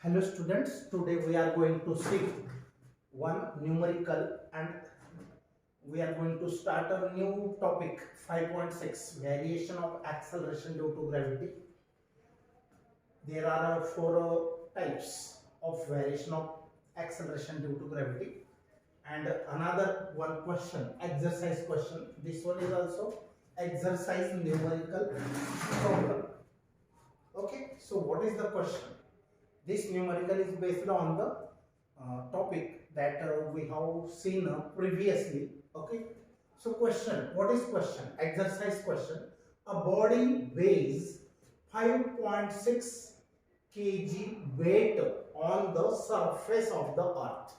Hello students, today we are going to see one numerical and we are going to start a new topic 5.6 variation of acceleration due to gravity. There are four types of variation of acceleration due to gravity and another one question, exercise question. This one is also exercise numerical problem. Okay, so what is the question? This numerical is based on the topic that we have seen previously. Okay, so question, what is question? Exercise question. A body weighs 5.6 kg weight on the surface of the earth.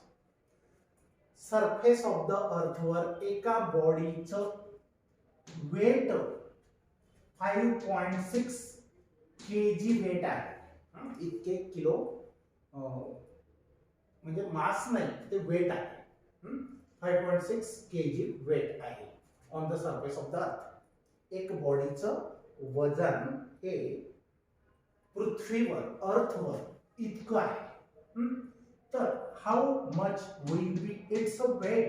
Surface of the earth वर एका बॉडीचं weight 5.6 kg weight आहे. इतके kilo म्हणजे मास नाही, ते weight आहे. 5.6 kg weight आहे on the surface of the अर्थ. एक बॉडीचं वजन हे पृथ्वीवर अर्थवर इतकं आहे. तर how much will be its weight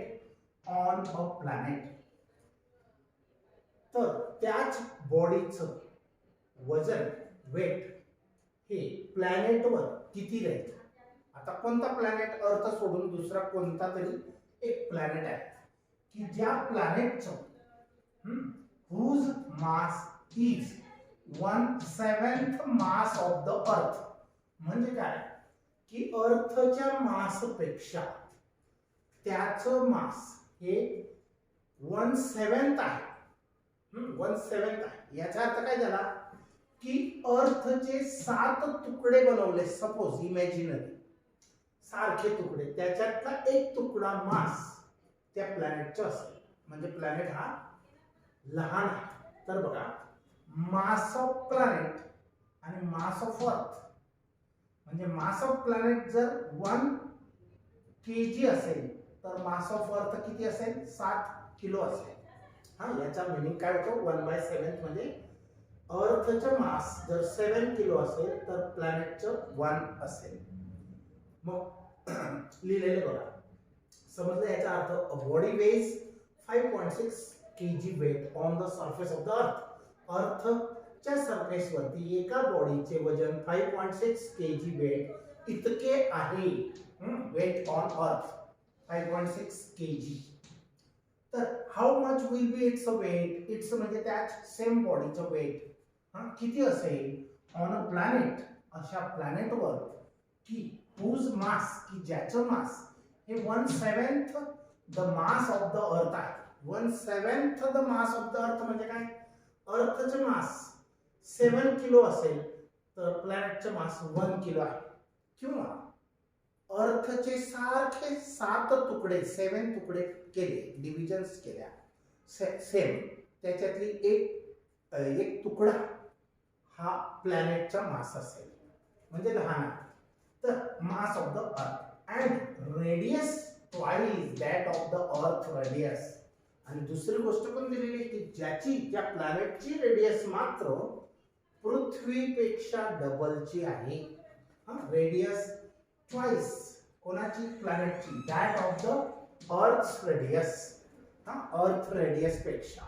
on a planet. तर त्याच बॉडीचं वजन वेट हे प्लॅनेटवर किती राहील. आता कोणता प्लॅनेट, अर्थ सोडून दुसरा कोणता तरी एक प्लॅनेट आहे की ज्या प्लॅनेटचं whose mass is 1/7 mass of the earth. म्हणजे काय की अर्थच्या मास पेक्षा त्याचं मास हे 1/7 आहे. 1/7 आहे. याचा अर्थ काय झाला की अर्थचे 7 तुकडे बनवले. सपोज इमॅजिनरी सारखे तुकडे, त्याच्यातला एक तुकडा मास त्या प्लॅनेटचा असेल. म्हणजे प्लॅनेट हा लहान आहे. तर बघा, मास ऑफ प्लॅनेट आणि मास ऑफ अर्थ, म्हणजे मास ऑफ प्लॅनेट जर 1 kg असेल तर मास ऑफ अर्थ किती असेल, 7 किलो असेल. याचा मीनिंग काय होतो, 1/7 म्हणजे अर्थचं मास जर 7 किलो असेल तर प्लॅनेटचं 1 असेल. मग लिहिलेलं बघा, समजलं याचा अर्थ. A body weighs 5.6 kg weight on the surface of the earth. अर्थच्या सरफेस वरती एका बॉडीचे वजन 5.6 kg वेट इतके आहे. Weight on earth 5.6 kg. तर how much will be its weight. Its म्हणजे त्याच सेम बॉडीचं वेट किती असेल ऑन अ प्लॅनेट, अशा प्लॅनेटवर की हुज मास, की ज्याचं मास हे 1/7 द मास ऑफ द अर्थ आहे. 1/7 the mass of the earth म्हणजे काय, अर्थचं मास 7 किलो असेल तर प्लॅनेटचं मास 1 किलो आहे. किंवा अर्थचे सारखे 7 तुकडे, 7 तुकडे केले, डिव्हिजन्स केल्या सेम, त्याच्यातली एक तुकडा हा प्लॅनेटचा मास असेल, म्हणजे लहान आहे. तर मास ऑफ द अर्थ and radius twice that of the earth radius. आणि दुसरी गोष्ट पण दिलेली आहे की ज्या प्लॅनेटची रेडियस मात्र पृथ्वीपेक्षा डबलची आहे. रेडियस ट्वाइस कोणाची, प्लॅनेटची, that of the earth radius, earth radius पेक्षा.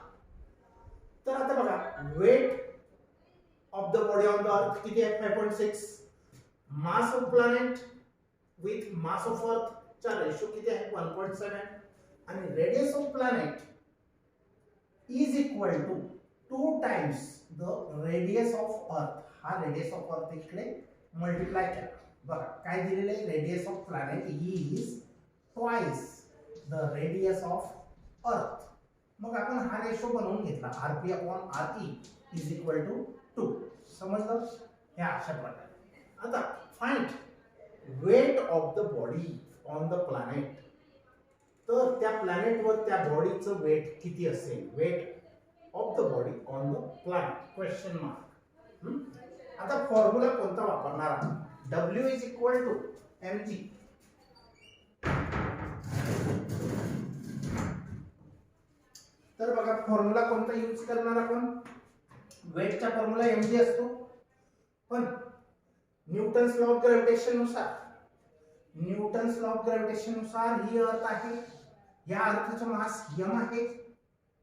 तर आता बघा, weight of the body on the earth किती आहे, 5.6. Mass of planet with mass of earth चा रेशो किती आहे, 1.7. आणि radius of planet is equal to 2 times the radius of earth. हा रेडियस ऑफ अर्थ इकडे मल्टिप्लाय केला. बघा काय दिलेलं आहे, radius of planet is twice the radius of अर्थ. मग आपण हा रेशो बनवून घेतला, RP/RE इज इक्वल टू 2. समजलं, ह्या अशा प्रकारे. आता find weight of the body on the planet. तर त्या प्लॅनेटवर त्या बॉडीचं वेट किती असेल, weight of the body on the planet, question mark. आता फॉर्म्युला कोणता वापरणार आहात, W is equal to mg. तर बघा फॉर्म्युला कोणता यूज करणार आपण, वेटचा फॉर्म्युला mg असतो. पण न्यूटन्स लॉ ऑफ ग्रॅव्हिटेशन नुसार ही अर्थ आहे, या अर्थाचं मास m आहे,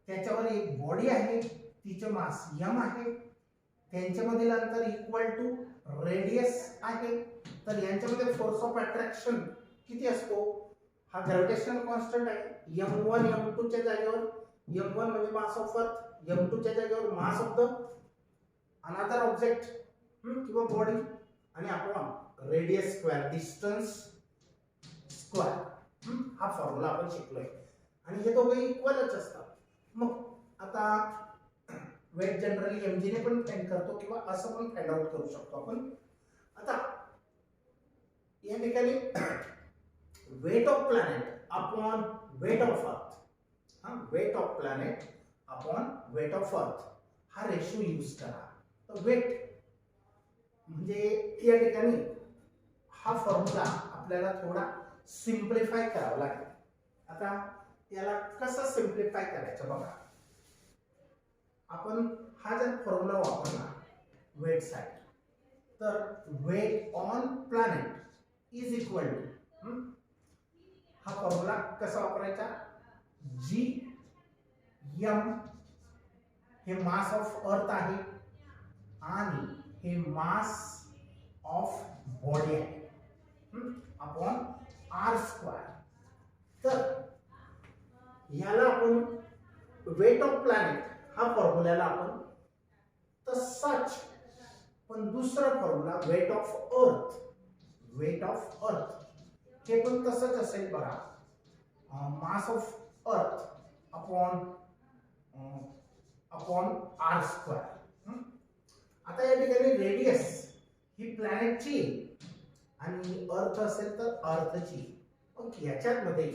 त्याच्यावर एक बॉडी आहे तिचे मास m आहे, त्यांच्यामधील अंतर इक्वल टू रेडियस आहे. तर यांच्यामध्ये फोर्स ऑफ अट्रॅक्शन किती असतो? हा ग्रॅव्हिटेशनल कॉन्स्टंट आहे. m1 m2 च्या जागेवर m1 म्हणजे मास ऑफ अर्थ, m2 च्या जागेवर मास ऑफ द अनदर ऑब्जेक्ट किंवा बॉडी, आणि आपण रेडियस स्क्वेअर डिस्टन्स स्क्वेअर हा फॉर्म्युला आपण शिकलोय. आणि हे दोघे इक्वलच असतात. मग आता वेट जनरली mg ने पण फाइंड करतो किंवा असं पण फाइंड आउट करू शकतो आपण. आता या ठिकाणी weight of planet upon weight of earth, weight of planet upon weight of earth हा रेशो यूज करा. तर वेट म्हणजे या ठिकाणी हा फॉर्म्युला आपल्याला थोडा सिम्प्लिफाय करावा लागेल. आता याला कसं सिम्प्लिफाय करायचं बघा. आपण हा जर फॉर्म्युला वापरला वेट साठी, तर weight on planet is equal to, हा फॉर्म्युला कसा वापरायचा, जी एम हे मास ऑफ अर्थ आहे आणि हे मास ऑफ बॉडी आहे अपॉन आर स्क्वेअर. तर याला आपण वेट ऑफ प्लॅनेट हा फॉर्म्युल्याला आपण तसाच, पण दुसरा फॉर्म्युला वेट ऑफ अर्थ हे पण तसंच असेल बघा, mass of earth upon R square. आता या ठिकाणी रेडियस ही प्लॅनेटची आणि अर्थ असेल तर अर्थची. मग याच्यामध्ये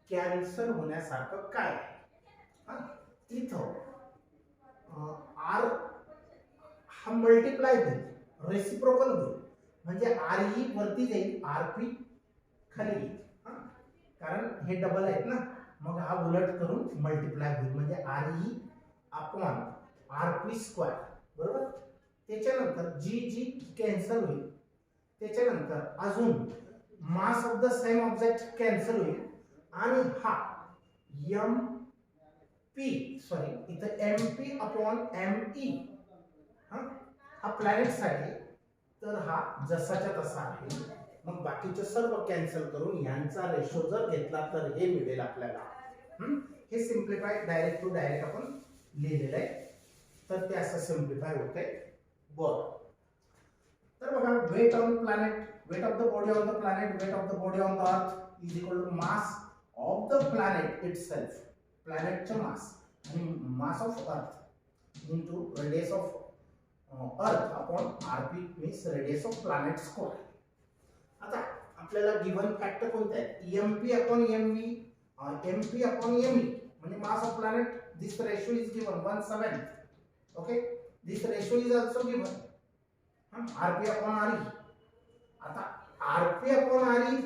कॅन्सल होण्यासारखं काय आहे, इथं आर हा मल्टिप्लाय होईल, रेसिप्रोकल होईल, म्हणजे आर ई वरती जाईल, आर पी खाली येईल, कारण हे डबल आहेत ना. मग हा उलट करून मल्टिप्लाय होईल, म्हणजे R E upon R P square, बरोबर. त्याच्यानंतर जी जी कॅन्सल होईल, त्याच्यानंतर अजून mass of the same object cancel होईल, आणि हा एम पी सॉरी इथं M P upon M E हा प्लॅनेट साठी, तर हा जसाच्या तसा आहे. मग बाकीचे सर्व कॅन्सल करून यांचा रेशो जर घेतला तर हे मिळेल आपल्याला. हे सिम्प्लिफाय डायरेक्ट टू डायरेक्ट आपण लिहिलेलं आहे, तर ते असं सिम्प्लिफाय होतंय. बरं, तर बघा, weight on planet, weight of the body on the planet, weight of the body on the earth is equal to mass of the planet itself, प्लॅनेटचे मास आणि mass of earth into radius of earth upon RP means radius of planet square. आता आपल्याला given factor कोणते आहेत, MP upon MV, MP upon ME म्हणजे mass of planet. This ratio is given 1/7. Okay, this ratio is also given RP upon RE. आता RP upon आरई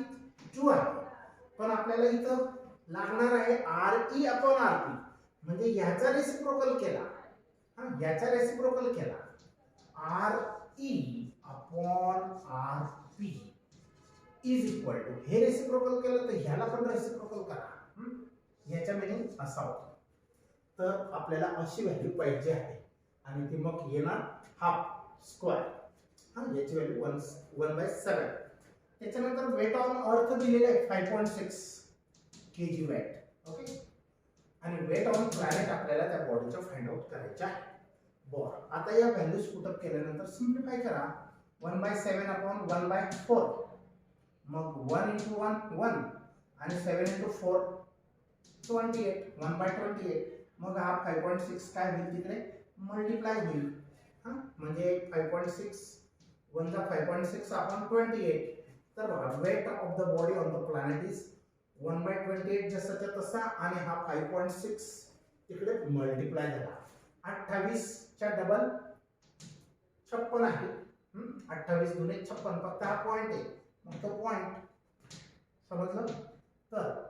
2 आहे, पण आपल्याला इथं लागणार आहे आरई अपॉन आरपी, म्हणजे याचा रेसिप्रोकल केला, याचा रेसिप्रोकल केला, R E upon R P is equal to, हे रेसिप्रोकल केलं तर ह्याला पण रेसिप्रोकल करा. याच्या मिनिंग असा होता. तर आपल्याला अशी व्हॅल्यू पाहिजे आहे, आणि ती मग येणार हाफ स्क्वेअर, याची व्हॅल्यू 1/7. त्याच्यानंतर वेट ऑन अर्थ दिलेले आहे 5.6 kg वेट. ओके, आणि वेट ऑन प्लॅनेट आपल्याला त्या बॉडीचं फाइंड आउट करायचं आहे. बरं, आता या व्हॅल्यूज पुटअप केल्यानंतर सिम्प्लिफाय करा. 1/7 अपॉन 1/4, मग 1 into 1 1 आणि 7 into 4 28, 1/28. मग हा 5.6 काय होईल, तिकडे मल्टिप्लाय होईल, म्हणजे 5.6 1 चा 5.6 अपॉन 28. तर बघा, weight of the body on the planet is 1/28 जसाच्या तसा, आणि हा 5.6 तिकडे मल्टिप्लाय झाला. 28 च्या डबल 56 आहे, 28 दुने 56, फक्त हा पॉइंट आहे, मग तो पॉइंट समजलं. तर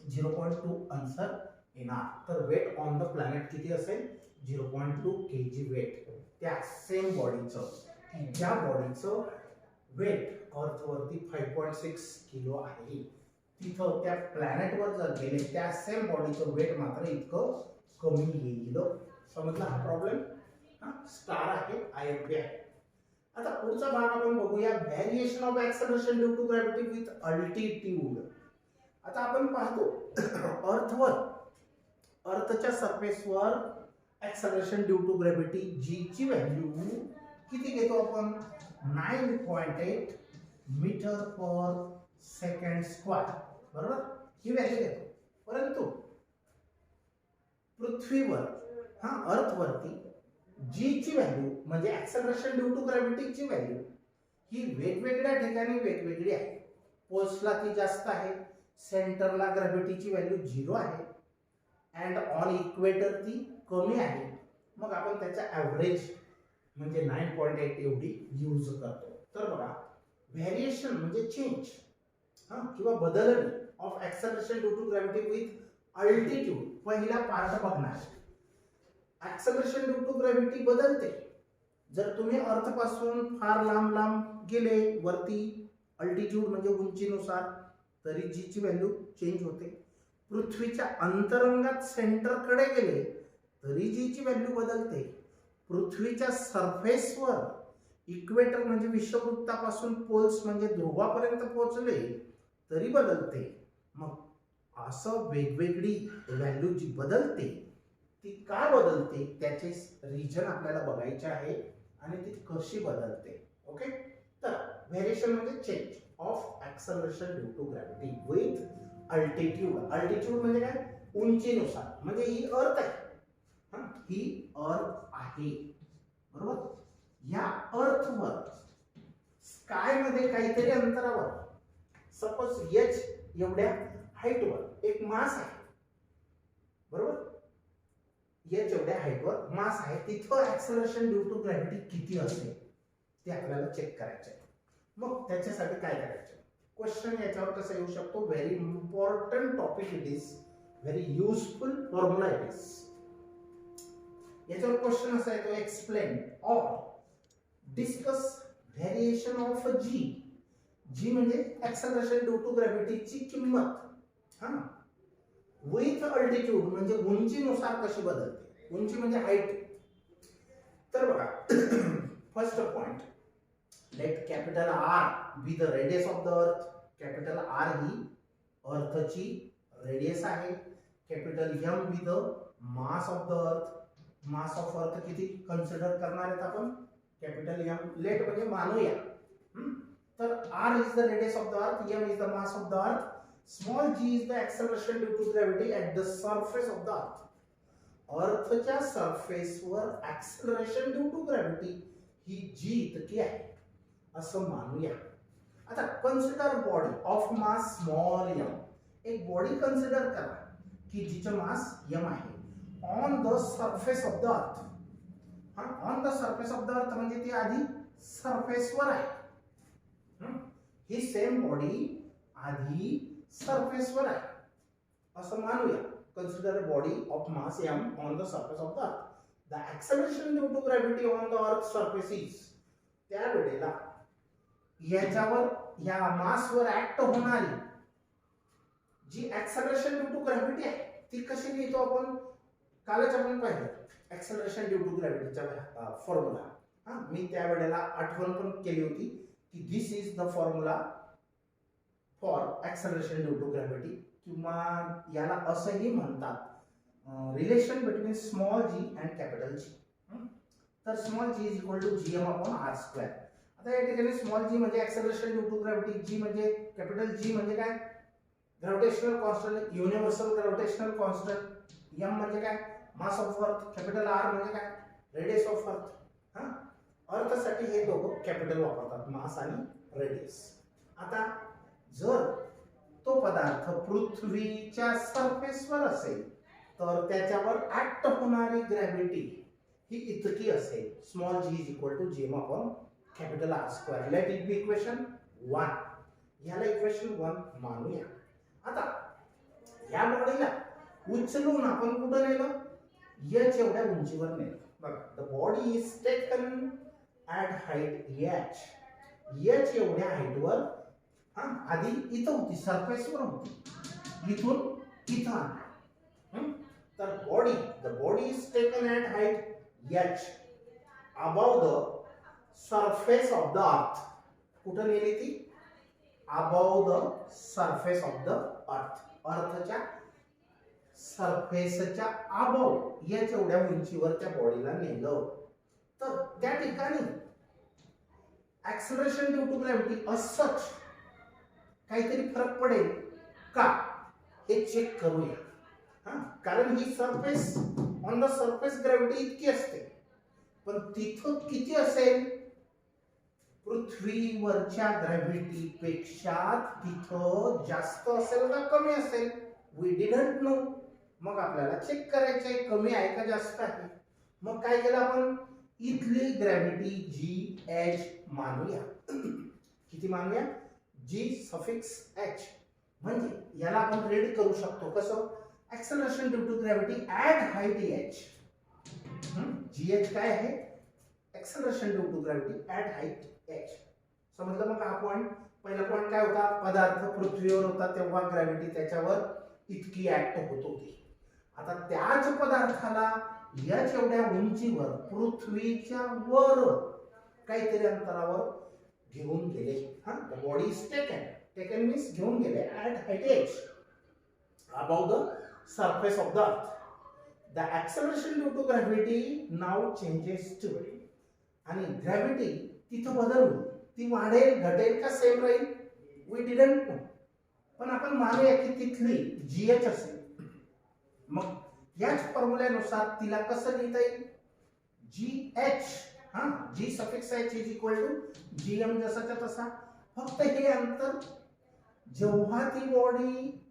0.2 आन्सर येणार. तर वेट ऑन द प्लॅनेट किती असेल, 0.2 kg वेट. त्या सेम बॉडीचं, ज्या बॉडीचं वेट अर्थवरती 5.6 किलो आहे, तिथं त्या प्लॅनेटवर जर गेले त्या सेम बॉडीचं वेट मात्र इतकं कमी येईल. समजला हा प्रॉब्लेम? स्टार आहे, IMP आहे. आता पुढचा भाग आपण बघूया, variation of acceleration due to gravity with altitude. आता आपण पाहतो अर्थवर, अर्थच्या सरफेसवर acceleration due to gravity g ची व्हॅल्यू किती घेतो आपण? 9.8 मीटर पर सेकंड स्क्वेअर, बरोबर? ही व्हॅल्यू घेतो. परंतु पृथ्वीवर, अर्थवरती जी ची व्हॅल्यू म्हणजे ऍक्सेलरेशन ड्यू टू ग्रॅव्हिटी ची व्हॅल्यू ही वेगवेगळ्या ठिकाणी वेगवेगळी आहे. पोल्सला ती जास्त आहे, सेंटरला ग्रॅव्हिटीची व्हॅल्यू 0 आहे, अँड ऑन इक्वेटर ती कमी आहे. मग आपण त्याचा ॲव्हरेज म्हणजे 9.8 एवढी यूज करतो. तर बघा, व्हेरिएशन म्हणजे चेंज किंवा बदलणे of acceleration due to gravity with altitude. पहिला पार्ट बघणार, ऍक्सेलरेशन ड्यू टू ग्रॅव्हिटी बदलते. जर तुम्ही अर्थपासून फार लांब लांब गेले वरती, अल्टिट्यूड म्हणजे उंचीनुसार, तरी जी ची व्हॅल्यू चेंज होते. पृथ्वीच्या अंतरंगात सेंटरकडे गेले तरी जी ची व्हॅल्यू बदलते. पृथ्वीच्या सरफेसवर इक्वेटर म्हणजे विषुववृत्तापासून पोल्स म्हणजे ध्रुवापर्यंत पोहोचले तरी बदलते. मग असं वेगवेगळी व्हॅल्यू जी बदलते ती का बदलते त्याचे रिजन आपल्याला बघायचे आहे आणि ती कशी बदलते. ओके, तर व्हेरिएशन म्हणजे change of acceleration due to gravity with altitude. Altitude म्हणजे काय? उंचीनुसार. म्हणजे ही अर्थ आहे, ही अर्थ आहे, बरोबर? या अर्थवर स्काय मध्ये काहीतरी अंतरावर, सपोज एच एवढ्या हाईटवर एक मास आहे, बरोबर? एच एवढ्या हाईटवर मास आहे, तिथं ऍक्सेलरेशन ड्यू टू ग्रॅव्हिटी किती असेल ते आपल्याला चेक करायचे आहे. मग त्याच्यासाठी काय करायचं? क्वेश्चन याच्यावर कसं येऊ शकतो? Very important topic it is, very useful formula it is. याच्यावर क्वेश्चन असा येतो, explain or discuss variation of G. G म्हणजे ऍक्सेलरेशन ड्यू टू ग्रॅव्हिटीची किंमत, विथ अल्टिट्यूड म्हणजे उंचीनुसार कशी बदलते. उंची म्हणजे हाईट. तर बघा, first point, let capital R be the radius of the earth. Capital R ही अर्थची रेडियस आहे. Capital M be the mass of the earth. Mass of अर्थ किती कन्सिडर करणार आहेत आपण? Capital M. लेट म्हणजे मानूया. तर R is the radius of the earth, M is the mass of the earth, small g is the acceleration due to gravity at the surface of the earth. अर्थच्या सरफेसवर acceleration due to gravity ही g इतकी आहे असं मानूया. आता consider body of mass small m. एक body consider करा की जिचं मास m आहे on the surface of the earth. On the surface of the earth म्हणजे ती आधी सरफेसवर आहे. ही सेम बॉडी आधी सरफेसवर आहे असं मानूया. Consider body of mass m on the surface of the earth. The acceleration due to gravity on the earth surface is. त्या वेळेला याच्यावर, या मासवर ऍक्ट होणारी जी ऍक्सेलरेशन ड्यू टू ग्रॅव्हिटी आहे ती कशी लिहितो आपण? कालच आपण पाहिलं ऍक्सेलरेशन ड्यू टू ग्रॅव्हिटीचा फॉर्म्युला. मी त्या वेळेला आठवण पण केली होती की this is the formula for acceleration due to gravity, किंवा याला असंही म्हणतात relation between small g and capital G. तर small g is equal to gm upon r square. आता या ठिकाणी स्मॉल g म्हणजे acceleration due to gravity, g म्हणजे कॅपिटल G म्हणजे काय? Gravitational constant, universal gravitational constant. m म्हणजे काय? Mass of earth. Capital R म्हणजे काय? रेडियस ऑफ अर्थ. अर्थसाठी हे दोघं कॅपिटल वापरतात, मास आणि रेडियस. आता जर तो पदार्थ पृथ्वीच्या सरफेसवर असेल तर त्याच्यावर ऍक्ट होणारी ग्रॅव्हिटी ही इतकी असेल, small g is equal to gm upon capital R square. Let it be equation 1. याला इक्वेशन 1 मानूया. आता या बॉडीला उचलून आपण कुठं नेलं? h एवढ्या उंचीवर नेलं. बघा, the body is taken at height h. H एवढ्या हाईटवर आधी इथं होती, सरफेसवर होती, इथून इथं आली. तर body, the body is taken at height H above the surface of the earth. कुठं नेली ती? Above the surface of the earth. अर्थच्या सरफेसच्या अबव एच एवढ्या उंचीवर त्या बॉडीला नेलं. तर त्या ठिकाणी ऍक्सलरेशन ड्यू टू ग्रॅव्हिटी असच काहीतरी फरक पडेल का हे चेक करूया. कारण ही surface, on the surface gravity इतकी असते, पण तिथं किती असेल? पृथ्वीवरच्या ग्रॅव्हिटी पेक्षा तिथं जास्त असेल का कमी असेल? We didn't know. मग आपल्याला चेक करायचं आहे कमी आहे का जास्त आहे. मग काय केलं आपण? इथली ग्रॅव्हिटी जी एच मानूया. किती मानूया? G suffix H. म्हणजे याला आपण रीड करू शकतो कसं? Acceleration due to gravity at height H. G H काय आहे? Acceleration due to gravity at height H. समजलं? मग हा पॉइंट, पहिला पॉइंट काय होता? पदार्थ पृथ्वीवर होता तेव्हा ग्रॅव्हिटी त्याच्यावर इतकी ऍक्ट होत होती. आता त्याच पदार्थाला एच एवढ्या उंचीवर पृथ्वीच्या वर काहीतरी अंतरावर घेऊन गेले. The body is taken means घेऊन गेले at height H above the surface of the earth. The acceleration due to gravity now changes too. आणि ग्रॅव्हिटी तिथं बदल होईल. ती वाढेल, घटेल का सेम राहील? We didn't know. पण आपण मानूया की तिथली जी एच असेल. मग याच फॉर्म्युल्यानुसार तिला कसं लिहिता येईल? G H, G suffix H is equal to G M, जसाच्या तसा. फक्त हे अंतर जेव्हा ती बॉडी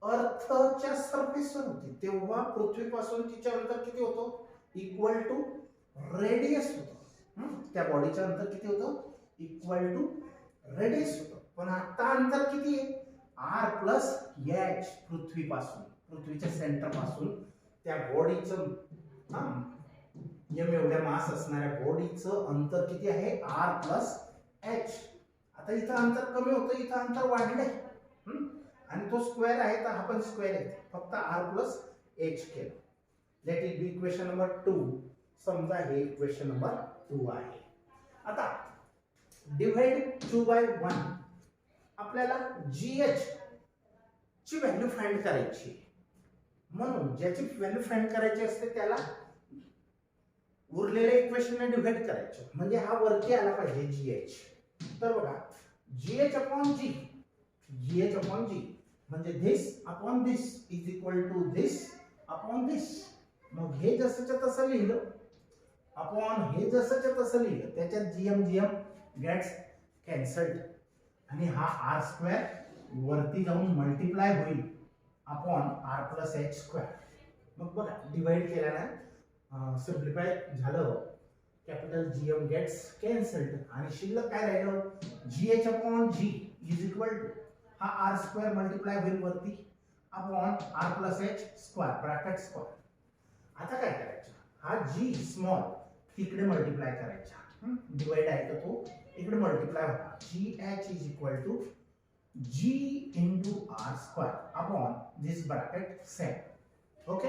अर्थच्या सरफेसवर होती तेव्हा पृथ्वीपासून तिचे अंतर किती होतं? इक्वल टू रेडियस होतं. त्या बॉडीचं अंतर किती होतं? इक्वल टू रेडियस होतं. पण आता अंतर किती आहे? R plus H. पृथ्वीपासून, पृथ्वीच्या सेंटर पासून त्या बॉडीचं एम एवढ्या मास असणाऱ्या बॉडीचं अंतर किती आहे? R plus H. आता इथं अंतर कमी होतं, इथं अंतर वाढलंय. आणि तो स्क्वेअर आहे तर हा पण स्क्वेअर आहे. फक्त आर प्लस एच केलं. Late it be equation number 2. समजा हे इक्वेशन नंबर 2 आहे. आता डिवाइड 2/1. आपल्याला जी एच ची व्हॅल्यू फाइंड करायची. म्हणून ज्याची व्हॅल्यू फाइंड करायची असते त्याला उरलेल्या इक्वेशनने डिवाइड करायचं. म्हणजे हा वरती आला पाहिजे जी एच. तर बघा, G H upon G, G H upon G म्हणजे this upon this is equal to this upon this. मग हे जसंच्या तसं लिहिलं अपॉन हे जसंच्या तसं लिहिलं, त्याच्यात जीएम गेट्स कॅन्सल्ड आणि हा आर स्क्वेअर वरती जाऊन मल्टिप्लाय होईल upon R plus H square. मग बघा डिवाइड केल्यानं सिम्प्लिफाय झालं, कॅपिटल जीएम गेट्स कॅन्सल्ड आणि शिल्लक काय राहिलं? G H upon G is equal to हा आर स्क्वेअर मल्टिप्लाय होईल वरती upon R plus H square bracket square. आता काय करायचं? हा जी स्मॉल तिकडे मल्टिप्लाय करायचा. डिवाइड आहे तर तो इकडे मल्टिप्लाय होता. G H is equal to G into R square upon this bracket same. Okay,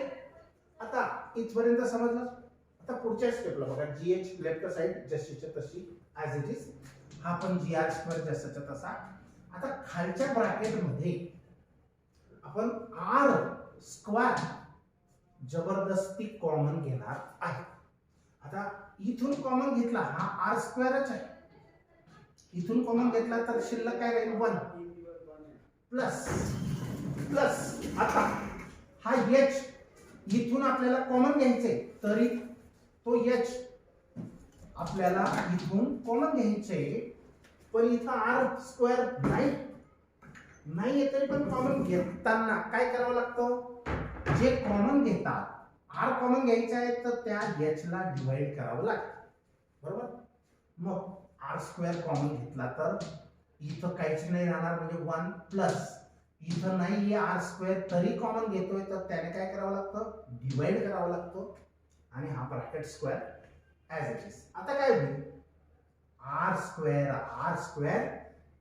आता इथपर्यंत समजलं. आता पुढच्या स्टेपला बघा, जी एच लेफ्ट साइड जशीच्या तशी ॲज इट इज, हा पण जी आर स्क्वेअर जसाच्या तसा. आता खालच्या ब्रॅकेट मध्ये आपण आर स्क्वेअर जबरदस्ती कॉमन घेणार आहे. आता इथून कॉमन घेतला, हा आर स्क्वेअरच आहे. इथून कॉमन घेतला तर शिल्लक काय राहील? 1 प्लस प्लस. आता हा एच इथून आपल्याला कॉमन घ्यायचे तरी तो एच आपल्याला इथून कॉमन घ्यायचे, पण इथं आर स्क्वेअर नाही तरी पण कॉमन घेताना काय करावं लागतं? जे कॉमन घेतात, आर कॉमन घ्यायचा आहे तर त्या एच ला डिवाइड करावं लागतं. बरोबर? मग आर स्क्वेअर कॉमन घेतला तर इथं काहीच नाही राहणार, म्हणजे 1 प्लस इथं नाही आर स्क्वेअर तरी कॉमन घेतोय तर त्याने काय करावं लागतं? डिवाइड करावं लागतं आणि हा bracket square as it is. आता काय होईल? आर आर स्क्वेअर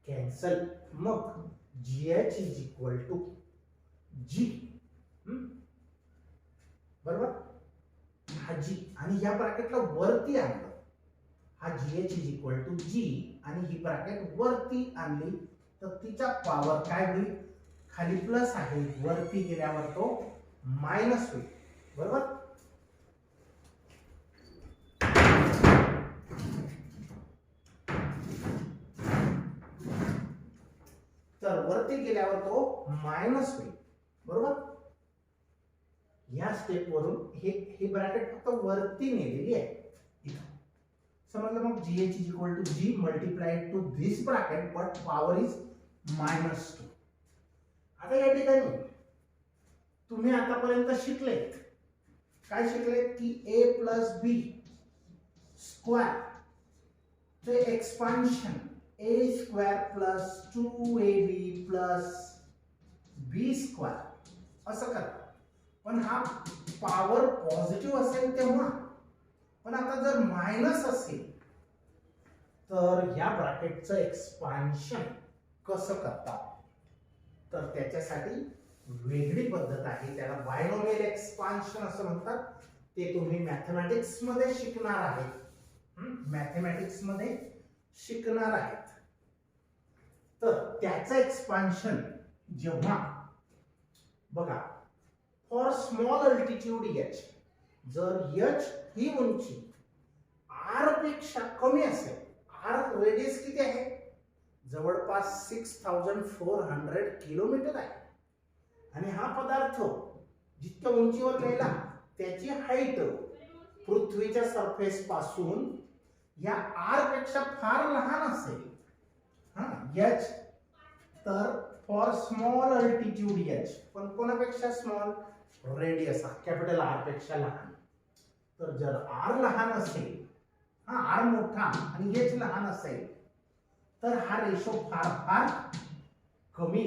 कॅन्सल, मग GH is equal to G, बरोबर. हा G आणि या ब्रॅकेटला वरती आणलं, हा GH is equal to G आणि ही ब्रॅकेट वरती आणली तर तिचा पॉवर काय होईल, खाली प्लस आहे वरती गेल्यावर तो मायनस होईल, बरोबर. तर वरती गेल्यावर तो मायनस होईल, बरोबर. या स्टेप वरून हे ब्रॅकेट फक्त वरती नेलेली आहे इथं, समजलं. मग GH is equal to G multiplied to this bracket but power is -2. आता या ठिकाणी तुम्ही आतापर्यंत शिकलेत, काय शिकलेत की a प्लस बी स्क्वेअर चे expansion a square plus 2ab plus b square असं करतात. पण हा पॉवर पॉझिटिव्ह असेल तेव्हा, पण आता जर मायनस असेल तर या ब्रॅकेटचं एक्सपान्शन कसं करतात, तर त्याच्यासाठी वेगळी पद्धत आहे, त्याला बायनोमियल एक्सपान्शन असं म्हणतात. ते तुम्ही मॅथमॅटिक्स मध्ये शिकणार आहेत, मॅथमॅटिक्स मध्ये शिकणार आहेत. तर त्याचं एक्सपान्शन जेव्हा बघा, फॉर स्मॉल अल्टिट्यूड H, जर H ही उंची R पेक्षा कमी असेल, R रेडियस किती आहे, जवळपास 6400 किलोमीटर आहे, आणि हा पदार्थ जितक्या उंचीवर गेला त्याची हाईट पृथ्वीच्या सरफेस पासून या R पेक्षा फार लहान असेल, H, तर फॉर स्मॉल अल्टिट्यूड H, पण कोणापेक्षा स्मॉल, रेडियस कॅपिटल R पेक्षा लहान. तर जर R लहान असेल, R मोठा आणि H लहान असेल, तर हा रेशो फार फार कमी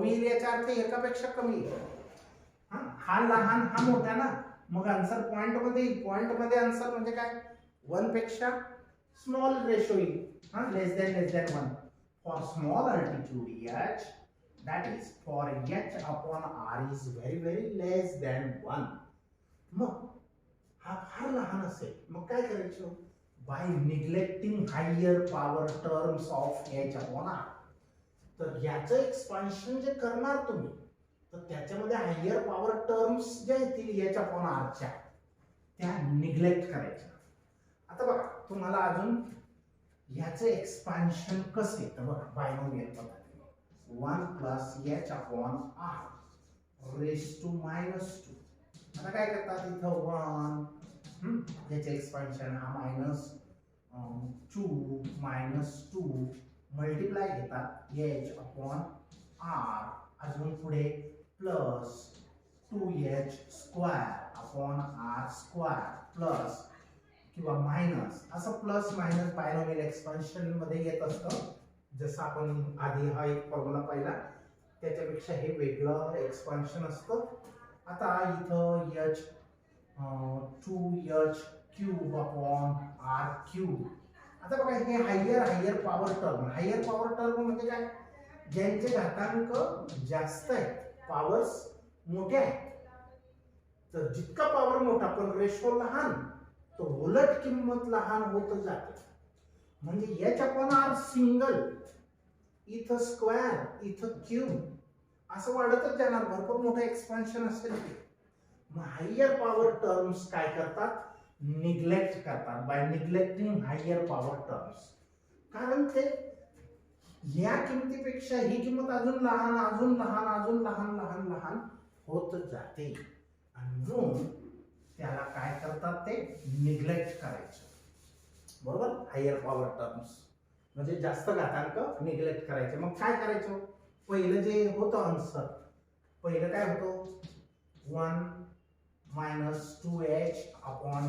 येईल. याचा अर्थ एकापेक्षा कमी येईल. हा लहान हा मोठा ना, मग आन्सर पॉइंट मध्ये येईल. पॉइंट मध्ये आन्सर म्हणजे काय, 1 पेक्षा स्मॉल रेशो येईल, less than 1. For small altitude H, that is for H upon R is very less than 1. मग हा फार लहान असेल, मग काय करायचं, by neglecting higher power terms of H upon R. तर याचं एक्सपान्शन जे करणार तुम्ही, तर त्याच्यामध्ये हायर पॉवर टर्म्स ज्या येतील H upon R च्या, त्या निग्लेक्ट करायच्या. आता बघा, तुम्हाला अजून याचं एक्सपान्शन कसं येतं बघा, बायनोमियल पद्धतीने 1 plus H upon R raise to -2. आता काय करतात इथं 1, याचे एक्सपान्शन हा -2 मल्टिप्लाय घेतात H अपॉन R, अजून पुढे plus 2H square upon R square plus किंवा मायनस, असं प्लस मायनस बायनोमियल एक्सपान्शन मध्ये येत असतं. जसं आपण आधी हा एक फॉर्म्युला पाहिला, त्याच्यापेक्षा हे वेगळं एक्सपान्शन असतं. आता इथं H 2H cube upon R cube. आता बघा, हे हायर पॉवर टर्म म्हणजे काय, ज्यांचे घातांक जास्त आहेत, पॉवर्स मोठे आहेत. तर जितका पॉवर मोठा पण रेशो लहान, तो उलट किंमत लहान होत जाते. म्हणजे H अपॉन R सिंगल, इथं स्क्वेअर, इथं क्यूब, असं वाढतच जाणार. भरपूर मोठं एक्सपान्शन असेल. मग हायर पॉवर टर्म्स काय करतात, निग्लेक्ट करतात, by neglecting higher power terms. कारण ते या किमतीपेक्षा ही किंमत अजून लहान होत जाते, आणि म्हणून त्याला काय करतात, ते निग्लेक्ट करायचं, बरोबर. हायर पॉवर टर्म्स म्हणजे जास्त घातांक निग्लेक्ट करायचे. मग काय करायचं, पहिलं जे होतं आन्सर, पहिलं काय होतं, 1 मायनस 2H अपॉन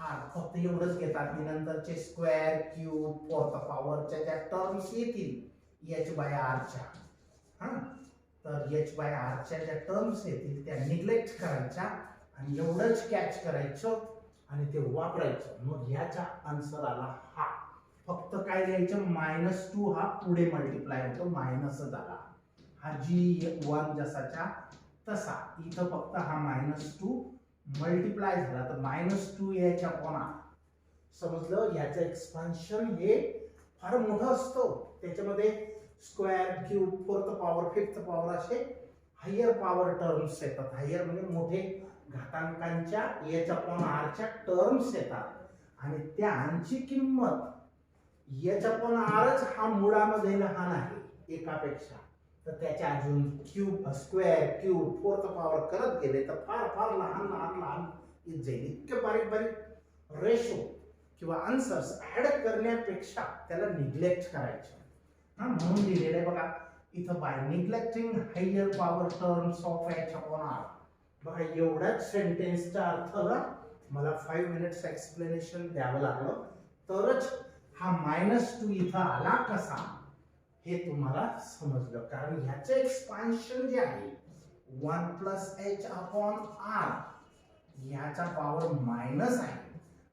R, फक्त एवढंच घेतात. मी नंतरचे स्क्वेअर, क्यूब, फोर्थ पॉवरच्या ज्या टर्म्स येतील H बाय R च्या, तर H बाय R च्या ज्या टर्म्स येतील त्या निग्लेक्ट करायच्या, आणि एवढंच कॅच करायचं आणि ते वापरायचं. मग ह्याचा आन्सर आला हा. फक्त काय लिहायचं, -2 हा पुढे मल्टिप्लाय होतो, मायनस झाला. हा G1 जसाच्या तसा, इथं फक्त हा -2 मल्टिप्लाय झाला, तर -2 याच्या कोणा समजलं. याचं एक्सपान्शन हे फार मोठं असतं, त्याच्यामध्ये square, cube, fourth power, fifth power असे हायर पॉवर टर्म्स येतात. हायर म्हणजे मोठे घातांकांच्या h/r टर्म्स येतात, आणि त्यांची किंमत h/rच हा मुळामध्ये लहान आहे एकापेक्षा, तर त्याच्या अजून cube, square, cube, fourth power करत गेले तर फार फार लहान लहान लहान येत जाईल. इतके बारीक बारीक रेशो किंवा आन्सर्स ऍड करण्यापेक्षा त्याला निग्लेक्ट करायचं. म्हणून लिहिलेलं आहे बघा इथं, by neglecting higher power terms of h/r. बघा एवढ्याच सेंटेन्सचा अर्थाला मला 5 मिनिट्स एक्सप्लेनेशन द्यावं लागलं, तरच हा -2 इथं आला कसा हे तुम्हाला समजलं. कारण ह्याचं एक्सपान्शन जे आहे 1 + h/r ह्याचा पॉवर मायनस आहे,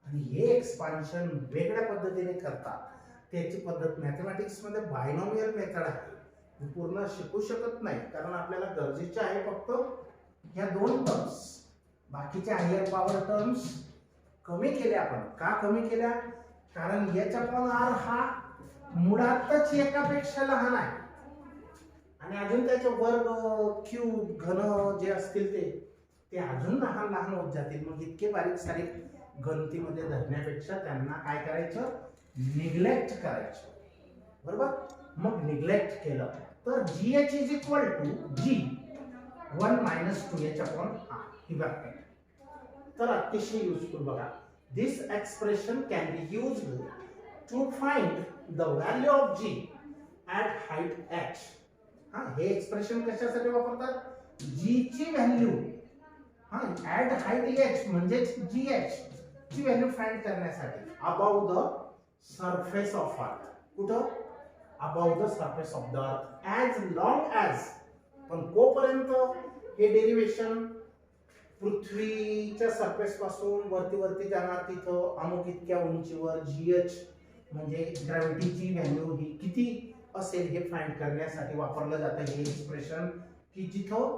आणि हे एक्सपान्शन वेगळ्या पद्धतीने करतात. त्याची पद्धत मॅथमॅटिक्स मध्ये बायनॉमियल मेथड आहे, मी पूर्ण शिकू शकत नाही, कारण आपल्याला गरजेचे आहे फक्त ह्या 2 टर्म्स. बाकीच्या हायर पॉवर टर्म्स कमी केल्या. आपण का कमी केल्या? कारण h/r हा मुळातच एकापेक्षा लहान आहे, आणि अजून त्याचे वर्ग, क्यूब, घन जे असतील ते अजून लहान लहान होत जातील. मग इतके बारीक सारीक गणतीमध्ये धरण्यापेक्षा त्यांना काय करायचं, निग्लेक्ट करायचं. बरोबर. मग निग्लेक्ट केलं तर GH is equal to G1 - 2h/r ही व्याख्या. तर अतिशय युजफुल बघा. This expression can be used to find the value of G at height h. हे एक्सप्रेशन कशासाठी वापरतात? G ची व्हॅल्यू ॲट हाईट h म्हणजे GH ची व्हॅल्यू फाइंड करण्यासाठी about the surface of earth. कुठं? About the surface of the earth. As long as, पण कोपर्यंत हे डेरिवेशन पृथ्वीच्या सरफेस पासून वरती वरती जाणार, तिथं अमुक इतक्या उंचीवर GH म्हणजे ग्रॅव्हिटीची व्हॅल्यू ही किती असेल हे फाइंड करण्यासाठी वापरलं जातं हे एक्सप्रेशन, की जिथं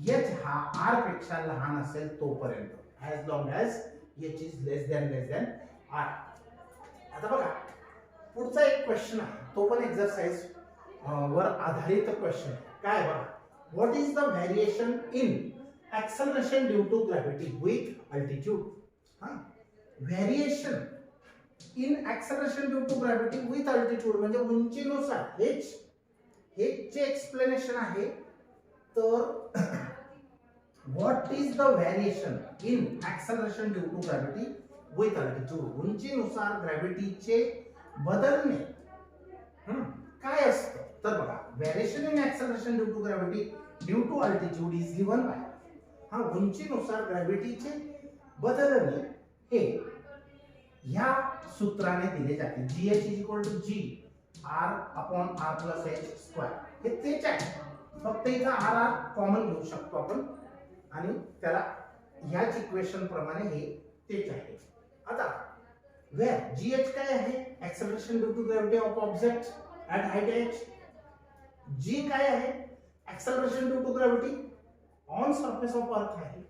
h हा r पेक्षा लहान असेल तोपर्यंत, as long as h is less than r. आता बघा पुढचा एक क्वेश्चन आहे, तो पण एक्सरसाइज वर आधारित क्वेश्चन आहे. काय बघा, what is the variation in acceleration due to gravity with altitude? Variation in acceleration due to gravity with altitude म्हणजे उंचीनुसार हेच चे एक्सप्लेनेशन आहे. तर what is the variation in acceleration due to gravity with altitude? उंचीनुसार ग्रॅव्हिटीचे बदलणे काय असतं? तर बघा, variation in acceleration due to gravity due to altitude is given by, उंचीनुसार ग्रॅव्हिटीचे बदलणे हे ह्या सूत्राने दिले जाते. GH is equal to G R/r + h². हे तेच आहे, फक्त इथं r कॉमन घेऊ शकतो आपण, आणि त्याला ह्याच इक्वेशन प्रमाणे हे तेच आहे. आता वेअर GH काय आहे? Acceleration due to gravity of object at height h. G काय आहे? Acceleration due to gravity on surface of earth आहे.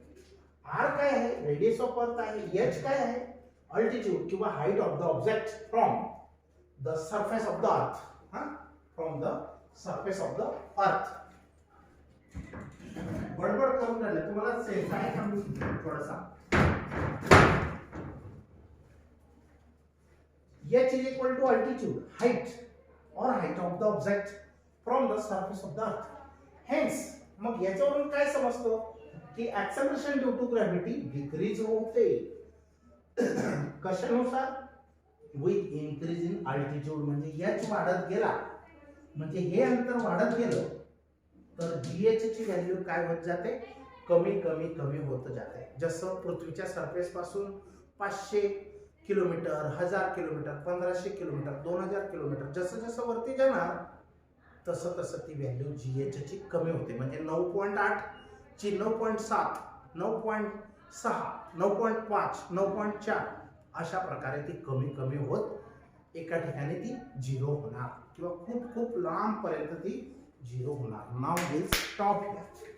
R काय आहे? रेडियस ऑफ अर्थ आहे. H काय आहे? अल्टिट्यूड किंवा height of the object from the surface of the अर्थ. From the surface of the अर्थ. बडबड करून राहिले तुम्हाला सेन्स आहे का? मी थोडासा H is equal to altitude, height or height of the object from the surface of the earth. Hence, मग याच्यावरून काय समजतो की acceleration due to gravity decrease होते कशानुसार? with increase in altitude. म्हणजे h वाढत गेला म्हणजे हे अंतर वाढत गेलं तर GH ची व्हॅल्यू काय होत जाते? कमी कमी कमी होत जाते. जसं पृथ्वीच्या सरफेस पासून 500 किलोमीटर, 1000 किलोमीटर, 1500 किलोमीटर, 2000 किलोमीटर जसं जसं वरती जाणार तसं तसं ती व्हॅल्यू GH ची कमी होते. म्हणजे 9.8 ची 9.7, 9.6, 9.5, 9.4 अशा प्रकारे ती कमी कमी होत एका ठिकाणी ती झिरो होणार किंवा खूप खूप लांब पर्यंत ती झिरो होणार. नाव विल स्टॉप हियर.